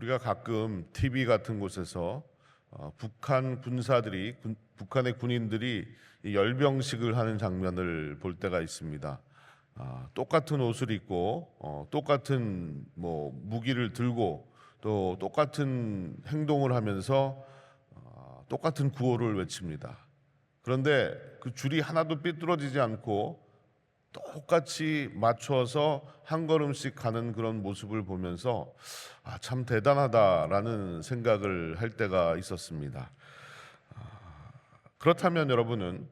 우리가 가끔 TV 같은 곳에서 북한 군사들이 북한의 군인들이 이 열병식을 하는 장면을 볼 때가 있습니다. 똑같은 옷을 입고 똑같은 무기를 들고 또 똑같은 행동을 하면서 똑같은 구호를 외칩니다. 그런데 그 줄이 하나도 삐뚤어지지 않고 똑같이 맞춰서 한 걸음씩 가는 그런 모습을 보면서 참 대단하다라는 생각을 할 때가 있었습니다. 그렇다면 여러분은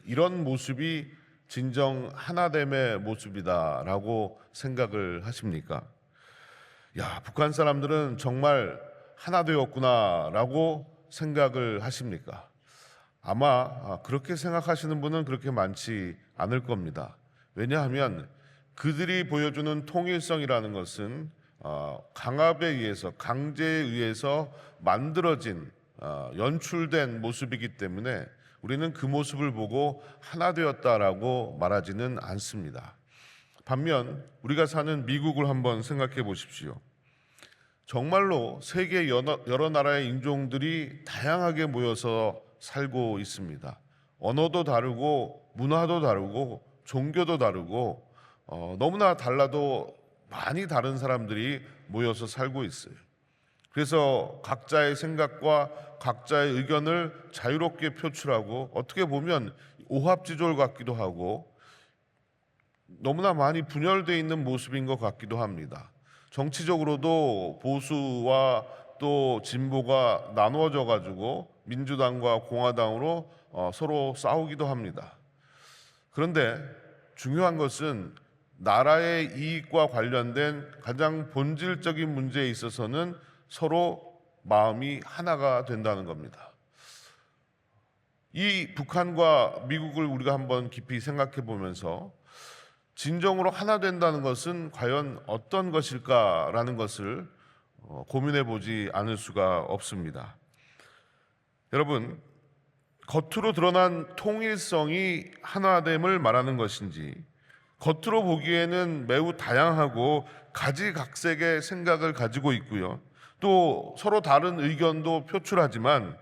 이런 모습이 진정 하나됨의 모습이다라고 생각을 하십니까? 북한 사람들은 정말 하나 되었구나라고 생각을 하십니까? 아마 그렇게 생각하시는 분은 그렇게 많지 않을 겁니다. 왜냐하면 그들이 보여주는 통일성이라는 것은 강압에 의해서, 강제에 의해서 만들어진 연출된 모습이기 때문에 우리는 그 모습을 보고 하나 되었다라고 말하지는 않습니다. 반면 우리가 사는 미국을 한번 생각해 보십시오. 정말로 세계 여러 나라의 인종들이 다양하게 모여서 살고 있습니다. 언어도 다르고 문화도 다르고 종교도 다르고 너무나 달라도 많이 다른 사람들이 모여서 살고 있어요. 그래서 각자의 생각과 각자의 의견을 자유롭게 표출하고 어떻게 보면 오합지졸 같기도 하고 너무나 많이 분열되어 있는 모습인 것 같기도 합니다. 정치적으로도 보수와 또 진보가 나누어져 가지고 민주당과 공화당으로 서로 싸우기도 합니다. 그런데 중요한 것은 나라의 이익과 관련된 가장 본질적인 문제에 있어서는 서로 마음이 하나가 된다는 겁니다. 이 북한과 미국을 우리가 한번 깊이 생각해 보면서 진정으로 하나 된다는 것은 과연 어떤 것일까라는 것을 고민해 보지 않을 수가 없습니다. 여러분, 겉으로 드러난 통일성이 하나됨을 말하는 것인지, 겉으로 보기에는 매우 다양하고 가지각색의 생각을 가지고 있고요, 또 서로 다른 의견도 표출하지만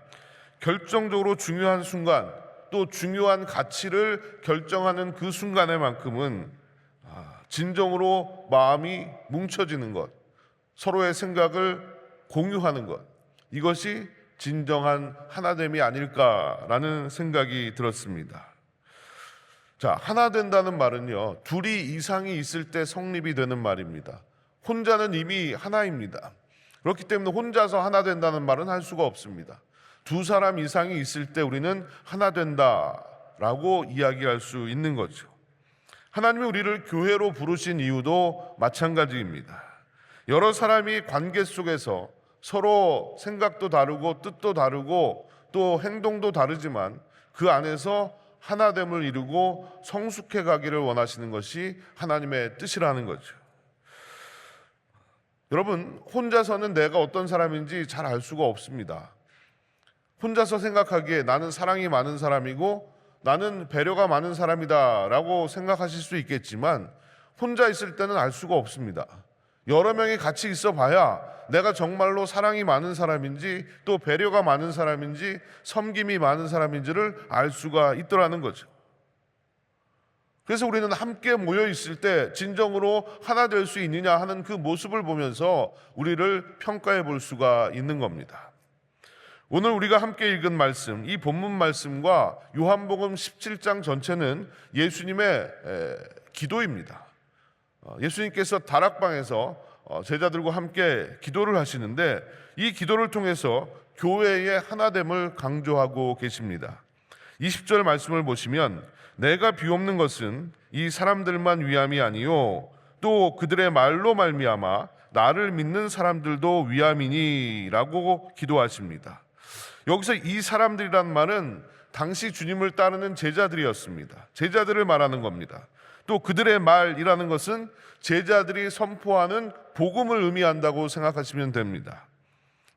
결정적으로 중요한 순간, 또 중요한 가치를 결정하는 그 순간에만큼은 진정으로 마음이 뭉쳐지는 것, 서로의 생각을 공유하는 것, 이것이 진정한 하나됨이 아닐까라는 생각이 들었습니다. 자, 하나 된다는 말은요, 둘이 이상이 있을 때 성립이 되는 말입니다. 혼자는 이미 하나입니다. 그렇기 때문에 혼자서 하나 된다는 말은 할 수가 없습니다. 두 사람 이상이 있을 때 우리는 하나 된다라고 이야기할 수 있는 거죠. 하나님이 우리를 교회로 부르신 이유도 마찬가지입니다. 여러 사람이 관계 속에서 서로 생각도 다르고 뜻도 다르고 또 행동도 다르지만 그 안에서 하나됨을 이루고 성숙해 가기를 원하시는 것이 하나님의 뜻이라는 거죠. 여러분, 혼자서는 내가 어떤 사람인지 잘 알 수가 없습니다. 혼자서 생각하기에 나는 사랑이 많은 사람이고 나는 배려가 많은 사람이다 라고 생각하실 수 있겠지만 혼자 있을 때는 알 수가 없습니다. 여러 명이 같이 있어 봐야 내가 정말로 사랑이 많은 사람인지 또 배려가 많은 사람인지 섬김이 많은 사람인지를 알 수가 있더라는 거죠. 그래서 우리는 함께 모여 있을 때 진정으로 하나 될 수 있느냐 하는 그 모습을 보면서 우리를 평가해 볼 수가 있는 겁니다. 오늘 우리가 함께 읽은 말씀, 이 본문 말씀과 요한복음 17장 전체는 예수님의 기도입니다. 예수님께서 다락방에서 제자들과 함께 기도를 하시는데 이 기도를 통해서 교회의 하나됨을 강조하고 계십니다. 20절 말씀을 보시면 내가 비옵는 것은 이 사람들만 위함이 아니요 또 그들의 말로 말미암아 나를 믿는 사람들도 위함이니 라고 기도하십니다. 여기서 이 사람들이란 말은 당시 주님을 따르는 제자들이었습니다. 제자들을 말하는 겁니다. 또 그들의 말이라는 것은 제자들이 선포하는 복음을 의미한다고 생각하시면 됩니다.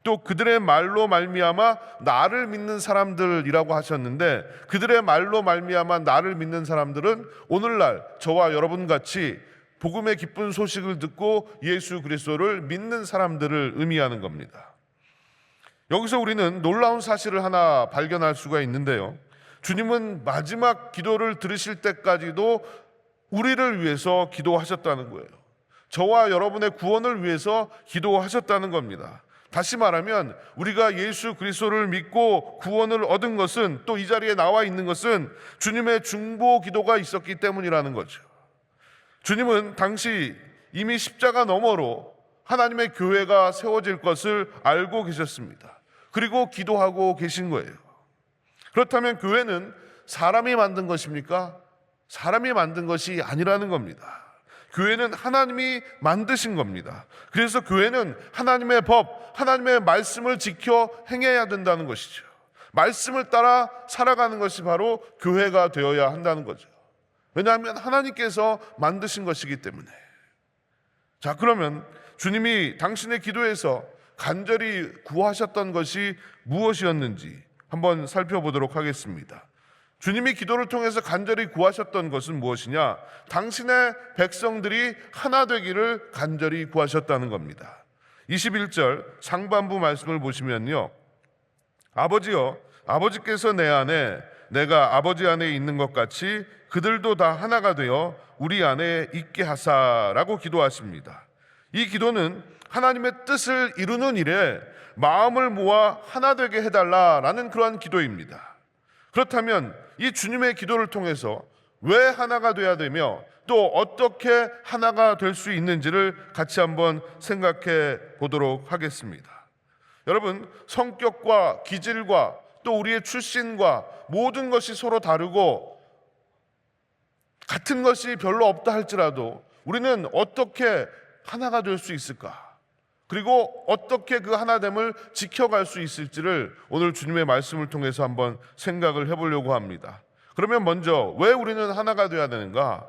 또 그들의 말로 말미암아 나를 믿는 사람들이라고 하셨는데 그들의 말로 말미암아 나를 믿는 사람들은 오늘날 저와 여러분 같이 복음의 기쁜 소식을 듣고 예수 그리스도를 믿는 사람들을 의미하는 겁니다. 여기서 우리는 놀라운 사실을 하나 발견할 수가 있는데요. 주님은 마지막 기도를 들으실 때까지도 우리를 위해서 기도하셨다는 거예요. 저와 여러분의 구원을 위해서 기도하셨다는 겁니다. 다시 말하면 우리가 예수 그리스도를 믿고 구원을 얻은 것은, 또 이 자리에 나와 있는 것은 주님의 중보 기도가 있었기 때문이라는 거죠. 주님은 당시 이미 십자가 너머로 하나님의 교회가 세워질 것을 알고 계셨습니다. 그리고 기도하고 계신 거예요. 그렇다면 교회는 사람이 만든 것입니까? 사람이 만든 것이 아니라는 겁니다. 교회는 하나님이 만드신 겁니다. 그래서 교회는 하나님의 법, 하나님의 말씀을 지켜 행해야 된다는 것이죠. 말씀을 따라 살아가는 것이 바로 교회가 되어야 한다는 거죠. 왜냐하면 하나님께서 만드신 것이기 때문에. 자, 그러면 주님이 당신의 기도에서 간절히 구하셨던 것이 무엇이었는지 한번 살펴보도록 하겠습니다. 주님이 기도를 통해서 간절히 구하셨던 것은 무엇이냐? 당신의 백성들이 하나 되기를 간절히 구하셨다는 겁니다. 21절 상반부 말씀을 보시면요, 아버지여, 아버지께서 내 안에, 내가 아버지 안에 있는 것 같이 그들도 다 하나가 되어 우리 안에 있게 하사라고 기도하십니다. 이 기도는 하나님의 뜻을 이루는 일에 마음을 모아 하나 되게 해달라라는 그러한 기도입니다. 그렇다면 이 주님의 기도를 통해서 왜 하나가 돼야 되며 또 어떻게 하나가 될 수 있는지를 같이 한번 생각해 보도록 하겠습니다. 여러분, 성격과 기질과 또 우리의 출신과 모든 것이 서로 다르고 같은 것이 별로 없다 할지라도 우리는 어떻게 하나가 될 수 있을까? 그리고 어떻게 그 하나됨을 지켜갈 수 있을지를 오늘 주님의 말씀을 통해서 한번 생각을 해보려고 합니다. 그러면 먼저 왜 우리는 하나가 돼야 되는가?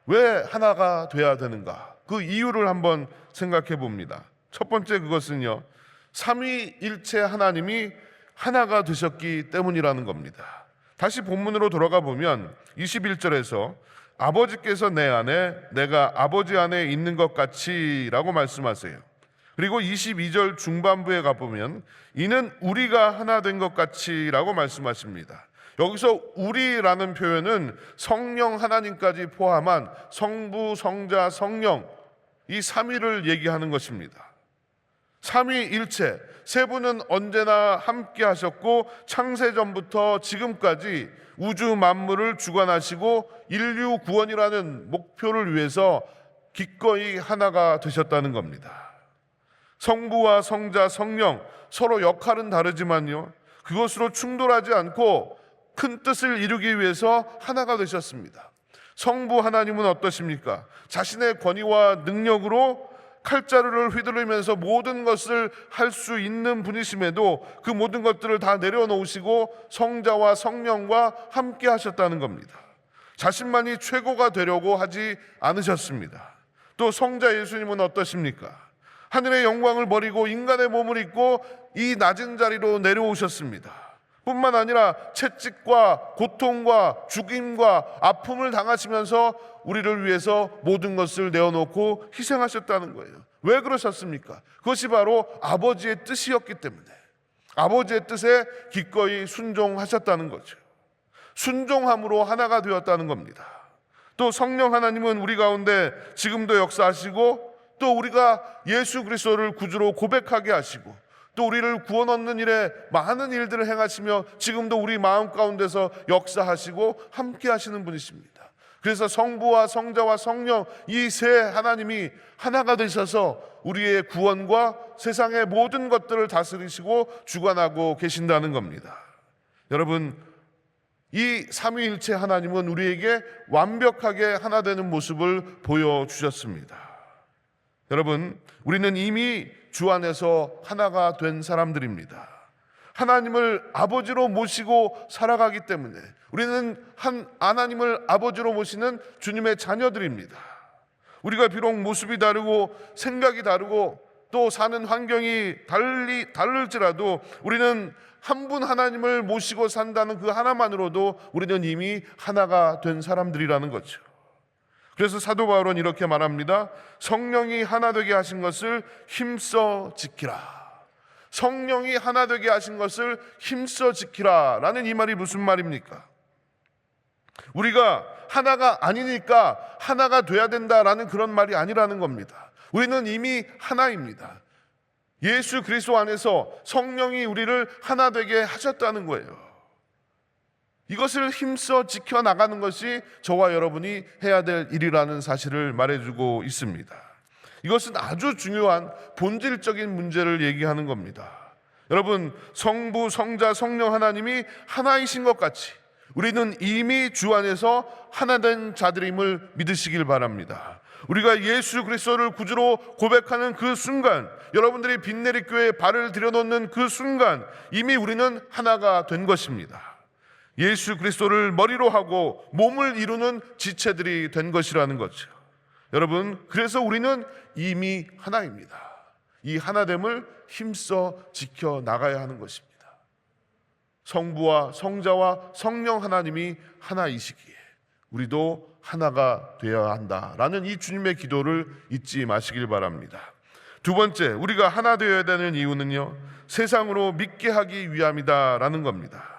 왜 하나가 돼야 되는가? 그 이유를 한번 생각해 봅니다. 첫 번째, 그것은요, 삼위일체 하나님이 하나가 되셨기 때문이라는 겁니다. 다시 본문으로 돌아가 보면 21절에서 아버지께서 내 안에, 내가 아버지 안에 있는 것 같이 라고 말씀하세요. 그리고 22절 중반부에 가보면 이는 우리가 하나 된 것 같이 라고 말씀하십니다. 여기서 우리라는 표현은 성령 하나님까지 포함한 성부, 성자, 성령, 이 삼위를 얘기하는 것입니다. 삼위일체, 세 분은 언제나 함께 하셨고 창세전부터 지금까지 우주 만물을 주관하시고 인류 구원이라는 목표를 위해서 기꺼이 하나가 되셨다는 겁니다. 성부와 성자, 성령 서로 역할은 다르지만요, 그것으로 충돌하지 않고 큰 뜻을 이루기 위해서 하나가 되셨습니다. 성부 하나님은 어떠십니까? 자신의 권위와 능력으로 칼자루를 휘두르면서 모든 것을 할 수 있는 분이심에도 그 모든 것들을 다 내려놓으시고 성자와 성령과 함께 하셨다는 겁니다. 자신만이 최고가 되려고 하지 않으셨습니다. 또 성자 예수님은 어떠십니까? 하늘의 영광을 버리고 인간의 몸을 입고 이 낮은 자리로 내려오셨습니다. 뿐만 아니라 채찍과 고통과 죽임과 아픔을 당하시면서 우리를 위해서 모든 것을 내어놓고 희생하셨다는 거예요. 왜 그러셨습니까? 그것이 바로 아버지의 뜻이었기 때문에, 아버지의 뜻에 기꺼이 순종하셨다는 거죠. 순종함으로 하나가 되었다는 겁니다. 또 성령 하나님은 우리 가운데 지금도 역사하시고, 또 우리가 예수 그리스도를 구주로 고백하게 하시고, 또 우리를 구원 얻는 일에 많은 일들을 행하시며 지금도 우리 마음 가운데서 역사하시고 함께 하시는 분이십니다. 그래서 성부와 성자와 성령, 이 세 하나님이 하나가 되셔서 우리의 구원과 세상의 모든 것들을 다스리시고 주관하고 계신다는 겁니다. 여러분, 이 삼위일체 하나님은 우리에게 완벽하게 하나 되는 모습을 보여주셨습니다. 여러분, 우리는 이미 주 안에서 하나가 된 사람들입니다. 하나님을 아버지로 모시고 살아가기 때문에 우리는 하나님을 아버지로 모시는 주님의 자녀들입니다. 우리가 비록 모습이 다르고 생각이 다르고 또 사는 환경이 다를지라도 우리는 한 분 하나님을 모시고 산다는 그 하나만으로도 우리는 이미 하나가 된 사람들이라는 거죠. 그래서 사도 바울은 이렇게 말합니다. 성령이 하나 되게 하신 것을 힘써 지키라. 성령이 하나 되게 하신 것을 힘써 지키라 라는 이 말이 무슨 말입니까? 우리가 하나가 아니니까 하나가 돼야 된다라는 그런 말이 아니라는 겁니다. 우리는 이미 하나입니다. 예수 그리스도 안에서 성령이 우리를 하나 되게 하셨다는 거예요. 이것을 힘써 지켜나가는 것이 저와 여러분이 해야 될 일이라는 사실을 말해주고 있습니다. 이것은 아주 중요한 본질적인 문제를 얘기하는 겁니다. 여러분, 성부, 성자, 성령 하나님이 하나이신 것 같이 우리는 이미 주 안에서 하나된 자들임을 믿으시길 바랍니다. 우리가 예수 그리스도를 구주로 고백하는 그 순간, 여러분들이 빈내리 교회에 발을 들여놓는 그 순간 이미 우리는 하나가 된 것입니다. 예수 그리스도를 머리로 하고 몸을 이루는 지체들이 된 것이라는 거죠. 여러분, 그래서 우리는 이미 하나입니다. 이 하나됨을 힘써 지켜나가야 하는 것입니다. 성부와 성자와 성령 하나님이 하나이시기에 우리도 하나가 되어야 한다라는 이 주님의 기도를 잊지 마시길 바랍니다. 두 번째, 우리가 하나 되어야 되는 이유는요, 세상으로 믿게 하기 위함이다라는 겁니다.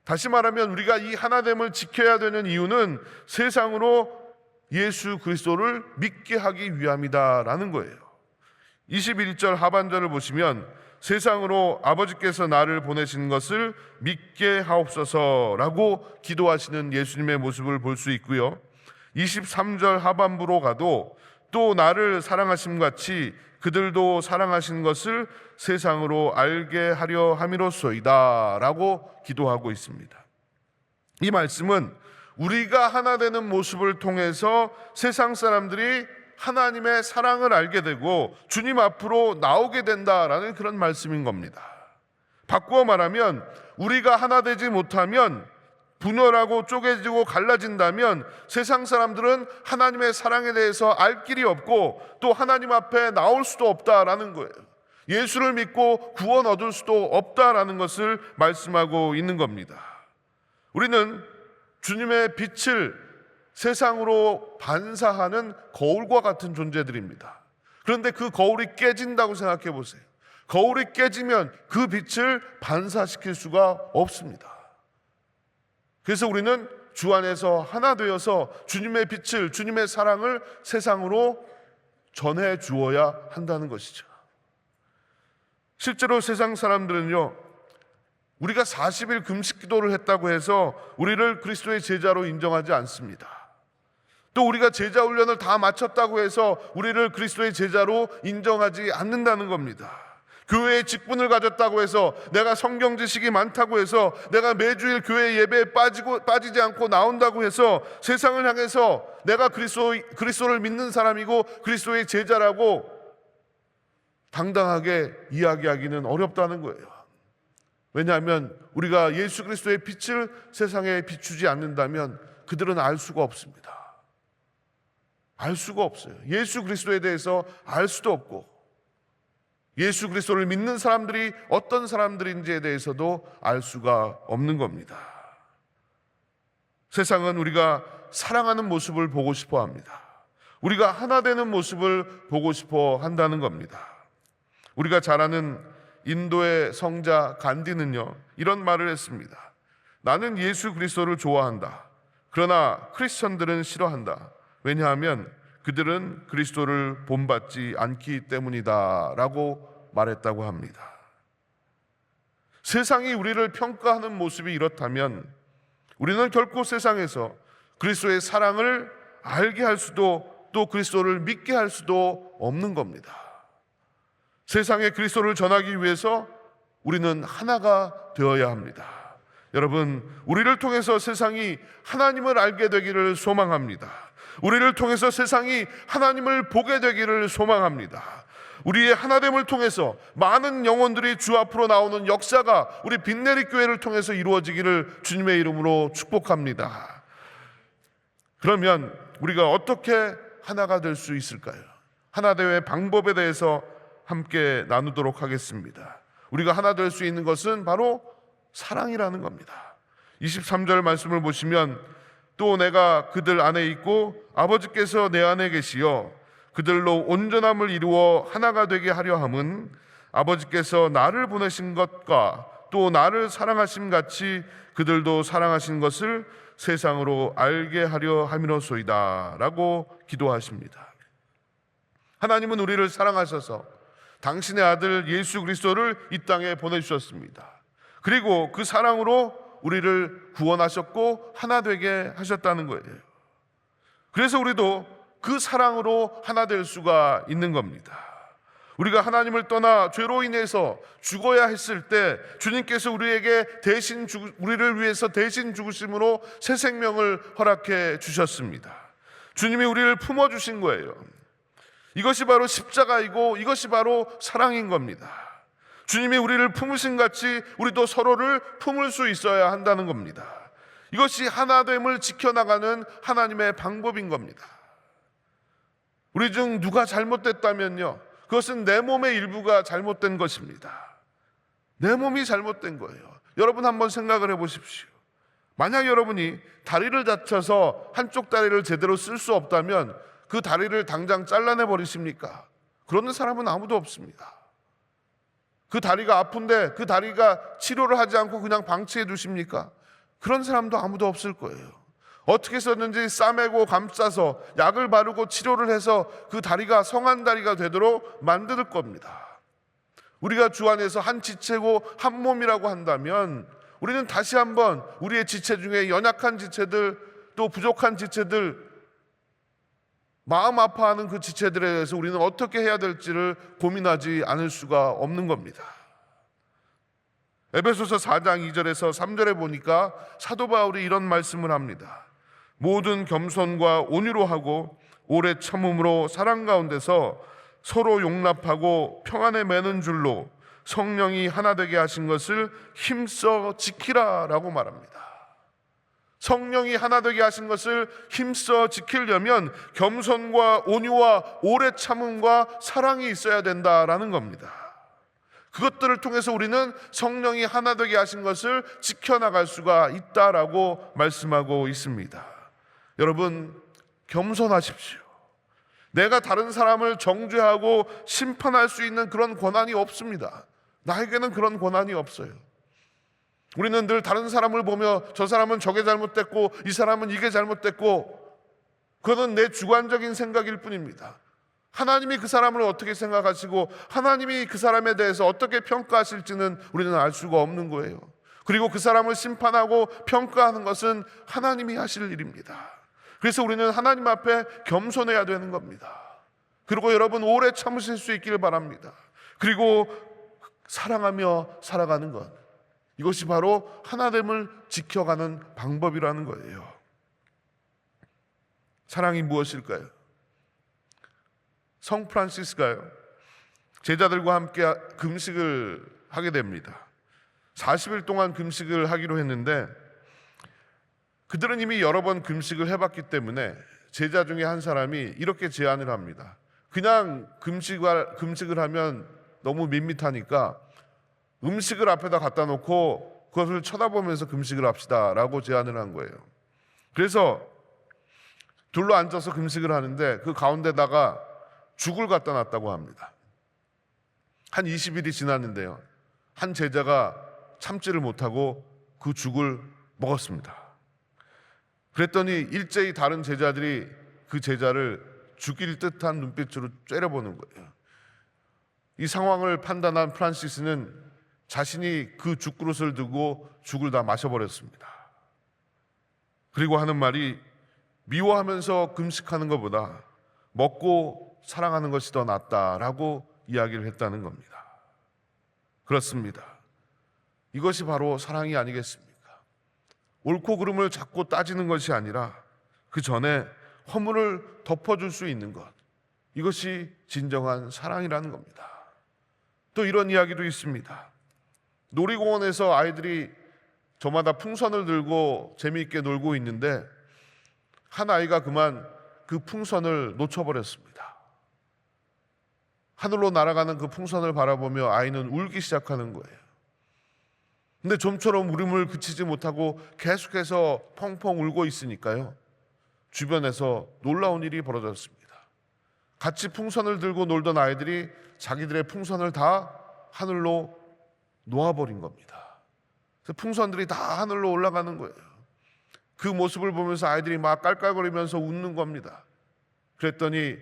다시 말하면 우리가 이 하나됨을 지켜야 되는 이유는 세상으로 예수 그리스도를 믿게 하기 위함이다라는 거예요. 21절 하반절을 보시면 세상으로 아버지께서 나를 보내신 것을 믿게 하옵소서라고 기도하시는 예수님의 모습을 볼 수 있고요. 23절 하반부로 가도 또 나를 사랑하심 같이 그들도 사랑하신 것을 세상으로 알게 하려 함이로소이다 라고 기도하고 있습니다. 이 말씀은 우리가 하나 되는 모습을 통해서 세상 사람들이 하나님의 사랑을 알게 되고 주님 앞으로 나오게 된다라는 그런 말씀인 겁니다. 바꾸어 말하면 우리가 하나 되지 못하면, 분열하고 쪼개지고 갈라진다면 세상 사람들은 하나님의 사랑에 대해서 알 길이 없고 또 하나님 앞에 나올 수도 없다라는 거예요. 예수를 믿고 구원 얻을 수도 없다라는 것을 말씀하고 있는 겁니다. 우리는 주님의 빛을 세상으로 반사하는 거울과 같은 존재들입니다. 그런데 그 거울이 깨진다고 생각해 보세요. 거울이 깨지면 그 빛을 반사시킬 수가 없습니다. 그래서 우리는 주 안에서 하나 되어서 주님의 빛을, 주님의 사랑을 세상으로 전해 주어야 한다는 것이죠. 실제로 세상 사람들은요, 우리가 40일 금식 기도를 했다고 해서 우리를 그리스도의 제자로 인정하지 않습니다. 또 우리가 제자 훈련을 다 마쳤다고 해서 우리를 그리스도의 제자로 인정하지 않는다는 겁니다. 교회에 직분을 가졌다고 해서, 내가 성경 지식이 많다고 해서, 내가 매주일 교회 예배에 빠지지 않고 나온다고 해서 세상을 향해서 내가 그리스도를 믿는 사람이고 그리스도의 제자라고 당당하게 이야기하기는 어렵다는 거예요. 왜냐하면 우리가 예수 그리스도의 빛을 세상에 비추지 않는다면 그들은 알 수가 없습니다. 알 수가 없어요. 예수 그리스도에 대해서 알 수도 없고, 예수 그리스도를 믿는 사람들이 어떤 사람들인지에 대해서도 알 수가 없는 겁니다. 세상은 우리가 사랑하는 모습을 보고 싶어 합니다. 우리가 하나 되는 모습을 보고 싶어 한다는 겁니다. 우리가 잘 아는 인도의 성자 간디는요, 이런 말을 했습니다. 나는 예수 그리스도를 좋아한다. 그러나 크리스천들은 싫어한다. 왜냐하면 그들은 그리스도를 본받지 않기 때문이다 라고 말했다고 합니다. 세상이 우리를 평가하는 모습이 이렇다면 우리는 결코 세상에서 그리스도의 사랑을 알게 할 수도, 또 그리스도를 믿게 할 수도 없는 겁니다. 세상에 그리스도를 전하기 위해서 우리는 하나가 되어야 합니다. 여러분, 우리를 통해서 세상이 하나님을 알게 되기를 소망합니다. 우리를 통해서 세상이 하나님을 보게 되기를 소망합니다. 우리의 하나됨을 통해서 많은 영혼들이 주 앞으로 나오는 역사가 우리 빈내리 교회를 통해서 이루어지기를 주님의 이름으로 축복합니다. 그러면 우리가 어떻게 하나가 될 수 있을까요? 하나 되의 방법에 대해서 함께 나누도록 하겠습니다. 우리가 하나 될 수 있는 것은 바로 사랑이라는 겁니다. 23절 말씀을 보시면 또 내가 그들 안에 있고 아버지께서 내 안에 계시어 그들로 온전함을 이루어 하나가 되게 하려 함은 아버지께서 나를 보내신 것과 또 나를 사랑하심 같이 그들도 사랑하신 것을 세상으로 알게 하려 함이로소이다 라고 기도하십니다. 하나님은 우리를 사랑하셔서 당신의 아들 예수 그리스도를 이 땅에 보내주셨습니다. 그리고 그 사랑으로 우리를 구원하셨고 하나 되게 하셨다는 거예요. 그래서 우리도 그 사랑으로 하나 될 수가 있는 겁니다. 우리가 하나님을 떠나 죄로 인해서 죽어야 했을 때 주님께서 우리에게 우리를 위해서 대신 죽으심으로 새 생명을 허락해 주셨습니다. 주님이 우리를 품어주신 거예요. 이것이 바로 십자가이고 이것이 바로 사랑인 겁니다. 주님이 우리를 품으신 같이 우리도 서로를 품을 수 있어야 한다는 겁니다. 이것이 하나됨을 지켜나가는 하나님의 방법인 겁니다. 우리 중 누가 잘못됐다면요, 그것은 내 몸의 일부가 잘못된 것입니다. 내 몸이 잘못된 거예요. 여러분 한번 생각을 해보십시오. 만약 여러분이 다리를 다쳐서 한쪽 다리를 제대로 쓸 수 없다면 그 다리를 당장 잘라내 버리십니까? 그러는 사람은 아무도 없습니다. 그 다리가 아픈데 그 다리가 치료를 하지 않고 그냥 방치해 두십니까? 그런 사람도 아무도 없을 거예요. 어떻게 해서든지 싸매고 감싸서 약을 바르고 치료를 해서 그 다리가 성한 다리가 되도록 만들 겁니다. 우리가 주 안에서 한 지체고 한 몸이라고 한다면 우리는 다시 한번 우리의 지체 중에 연약한 지체들, 또 부족한 지체들, 마음 아파하는 그 지체들에 대해서 우리는 어떻게 해야 될지를 고민하지 않을 수가 없는 겁니다. 에베소서 4장 2절에서 3절에 보니까 사도 바울이 이런 말씀을 합니다. 모든 겸손과 온유로 하고 오래 참음으로 사랑 가운데서 서로 용납하고 평안에 매는 줄로 성령이 하나 되게 하신 것을 힘써 지키라 라고 말합니다. 성령이 하나 되게 하신 것을 힘써 지키려면 겸손과 온유와 오래 참음과 사랑이 있어야 된다라는 겁니다. 그것들을 통해서 우리는 성령이 하나 되게 하신 것을 지켜나갈 수가 있다라고 말씀하고 있습니다. 여러분, 겸손하십시오. 내가 다른 사람을 정죄하고 심판할 수 있는 그런 권한이 없습니다. 나에게는 그런 권한이 없어요. 우리는 늘 다른 사람을 보며 저 사람은 저게 잘못됐고 이 사람은 이게 잘못됐고, 그거는 내 주관적인 생각일 뿐입니다. 하나님이 그 사람을 어떻게 생각하시고 하나님이 그 사람에 대해서 어떻게 평가하실지는 우리는 알 수가 없는 거예요. 그리고 그 사람을 심판하고 평가하는 것은 하나님이 하실 일입니다. 그래서 우리는 하나님 앞에 겸손해야 되는 겁니다. 그리고 여러분, 오래 참으실 수 있기를 바랍니다. 그리고 사랑하며 살아가는 것, 이것이 바로 하나됨을 지켜가는 방법이라는 거예요. 사랑이 무엇일까요? 성 프란시스가요, 제자들과 함께 금식을 하게 됩니다. 40일 동안 금식을 하기로 했는데 그들은 이미 여러 번 금식을 해봤기 때문에 제자 중에 한 사람이 이렇게 제안을 합니다. 그냥 금식을 하면 너무 밋밋하니까 음식을 앞에다 갖다 놓고 그것을 쳐다보면서 금식을 합시다 라고 제안을 한 거예요. 그래서 둘러 앉아서 금식을 하는데 그 가운데다가 죽을 갖다 놨다고 합니다. 한 20일이 지났는데요, 한 제자가 참지를 못하고 그 죽을 먹었습니다. 그랬더니 일제히 다른 제자들이 그 제자를 죽일 듯한 눈빛으로 째려보는 거예요. 이 상황을 판단한 프란시스는 자신이 그 죽그릇을 들고 죽을 다 마셔버렸습니다. 그리고 하는 말이, 미워하면서 금식하는 것보다 먹고 사랑하는 것이 더 낫다라고 이야기를 했다는 겁니다. 그렇습니다. 이것이 바로 사랑이 아니겠습니까? 옳고 그름을 자꾸 따지는 것이 아니라 그 전에 허물을 덮어줄 수 있는 것, 이것이 진정한 사랑이라는 겁니다. 또 이런 이야기도 있습니다. 놀이공원에서 아이들이 저마다 풍선을 들고 재미있게 놀고 있는데 한 아이가 그만 그 풍선을 놓쳐버렸습니다. 하늘로 날아가는 그 풍선을 바라보며 아이는 울기 시작하는 거예요. 근데 좀처럼 울음을 그치지 못하고 계속해서 펑펑 울고 있으니까요, 주변에서 놀라운 일이 벌어졌습니다. 같이 풍선을 들고 놀던 아이들이 자기들의 풍선을 다 하늘로 놓아버린 겁니다. 그래서 풍선들이 다 하늘로 올라가는 거예요. 그 모습을 보면서 아이들이 막 깔깔거리면서 웃는 겁니다. 그랬더니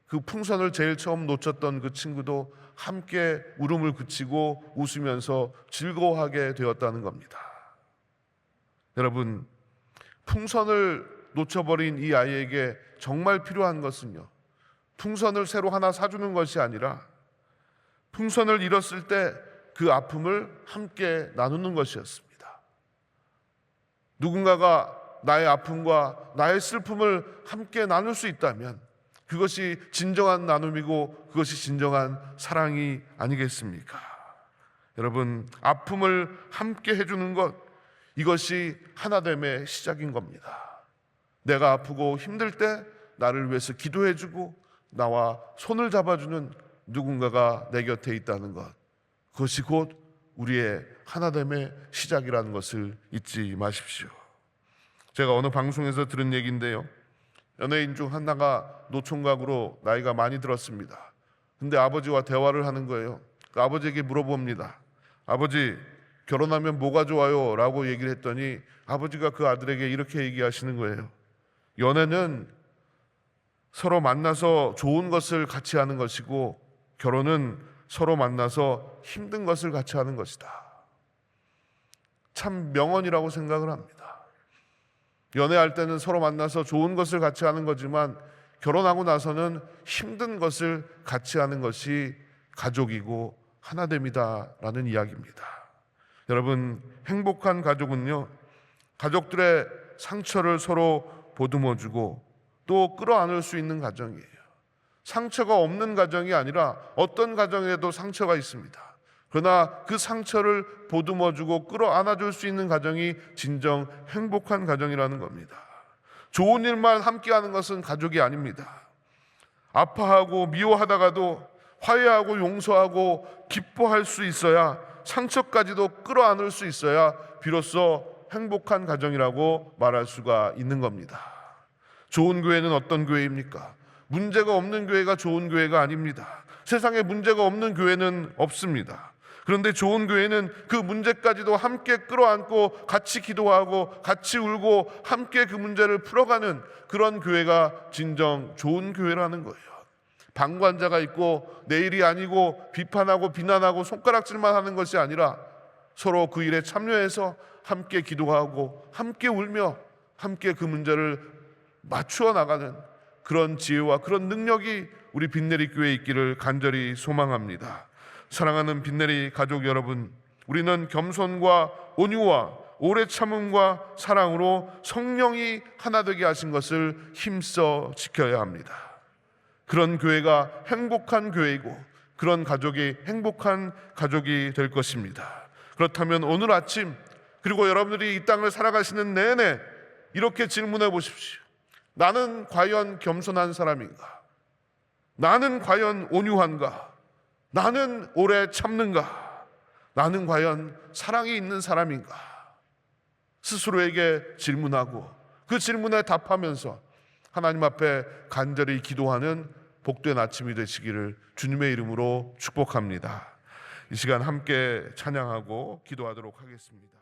그 풍선을 제일 처음 놓쳤던 그 친구도 함께 울음을 그치고 웃으면서 즐거워하게 되었다는 겁니다. 여러분, 풍선을 놓쳐버린 이 아이에게 정말 필요한 것은요, 풍선을 새로 하나 사주는 것이 아니라 풍선을 잃었을 때 그 아픔을 함께 나누는 것이었습니다. 누군가가 나의 아픔과 나의 슬픔을 함께 나눌 수 있다면 그것이 진정한 나눔이고 그것이 진정한 사랑이 아니겠습니까? 여러분, 아픔을 함께 해주는 것, 이것이 하나됨의 시작인 겁니다. 내가 아프고 힘들 때 나를 위해서 기도해주고 나와 손을 잡아주는 누군가가 내 곁에 있다는 것, 그것이 곧 우리의 하나됨의 시작이라는 것을 잊지 마십시오. 제가 어느 방송에서 들은 얘기인데요, 연예인 중 하나가 노총각으로 나이가 많이 들었습니다. 근데 아버지와 대화를 하는 거예요. 그 아버지에게 물어봅니다. 아버지, 결혼하면 뭐가 좋아요? 라고 얘기를 했더니 아버지가 그 아들에게 이렇게 얘기하시는 거예요. 연애는 서로 만나서 좋은 것을 같이 하는 것이고 결혼은 서로 만나서 힘든 것을 같이 하는 것이다. 참 명언이라고 생각을 합니다. 연애할 때는 서로 만나서 좋은 것을 같이 하는 거지만 결혼하고 나서는 힘든 것을 같이 하는 것이 가족이고 하나됨이다라는 이야기입니다. 여러분, 행복한 가족은요, 가족들의 상처를 서로 보듬어주고 또 끌어안을 수 있는 가정이에요. 상처가 없는 가정이 아니라 어떤 가정에도 상처가 있습니다. 그러나 그 상처를 보듬어주고 끌어안아줄 수 있는 가정이 진정 행복한 가정이라는 겁니다. 좋은 일만 함께하는 것은 가족이 아닙니다. 아파하고 미워하다가도 화해하고 용서하고 기뻐할 수 있어야, 상처까지도 끌어안을 수 있어야 비로소 행복한 가정이라고 말할 수가 있는 겁니다. 좋은 교회는 어떤 교회입니까? 문제가 없는 교회가 좋은 교회가 아닙니다. 세상에 문제가 없는 교회는 없습니다. 그런데 좋은 교회는 그 문제까지도 함께 끌어안고 같이 기도하고 같이 울고 함께 그 문제를 풀어가는 그런 교회가 진정 좋은 교회라는 거예요. 방관자가 있고 내일이 아니고 비판하고 비난하고 손가락질만 하는 것이 아니라 서로 그 일에 참여해서 함께 기도하고 함께 울며 함께 그 문제를 맞추어 나가는 그런 지혜와 그런 능력이 우리 빛내리 교회에 있기를 간절히 소망합니다. 사랑하는 빛내리 가족 여러분, 우리는 겸손과 온유와 오래 참음과 사랑으로 성령이 하나 되게 하신 것을 힘써 지켜야 합니다. 그런 교회가 행복한 교회이고 그런 가족이 행복한 가족이 될 것입니다. 그렇다면 오늘 아침 그리고 여러분들이 이 땅을 살아가시는 내내 이렇게 질문해 보십시오. 나는 과연 겸손한 사람인가? 나는 과연 온유한가? 나는 오래 참는가? 나는 과연 사랑이 있는 사람인가? 스스로에게 질문하고 그 질문에 답하면서 하나님 앞에 간절히 기도하는 복된 아침이 되시기를 주님의 이름으로 축복합니다. 이 시간 함께 찬양하고 기도하도록 하겠습니다.